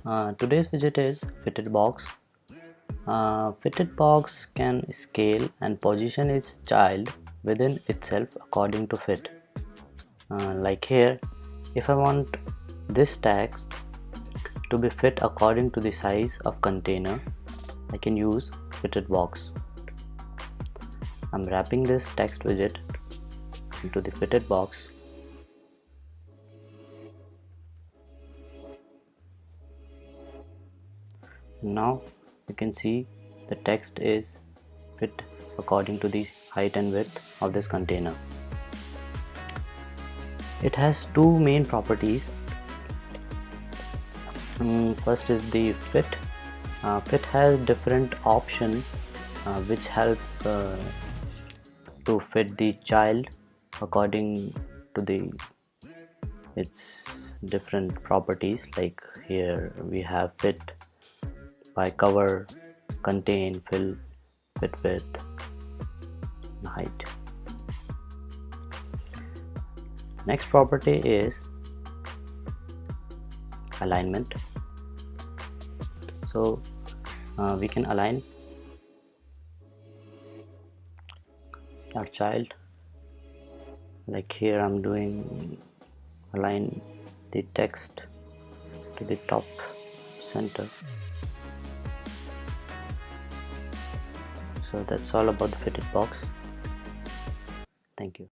Today's widget is FittedBox. FittedBox can scale and position its child within itself according to fit. Like here, if I want this text to be fit according to the size of container, I can use FittedBox. I'm wrapping this text widget into the FittedBox. Now you can see the text is fit according to the height and width of this container. It has two main properties. First is the fit. Fit has different options which help to fit the child according to its different properties. Like here we have fit by cover, contain, fill, fit width, and height. Next property is alignment. So we can align our child. Like here I'm doing align the text to the top center. So that's all about the FittedBox. Thank you.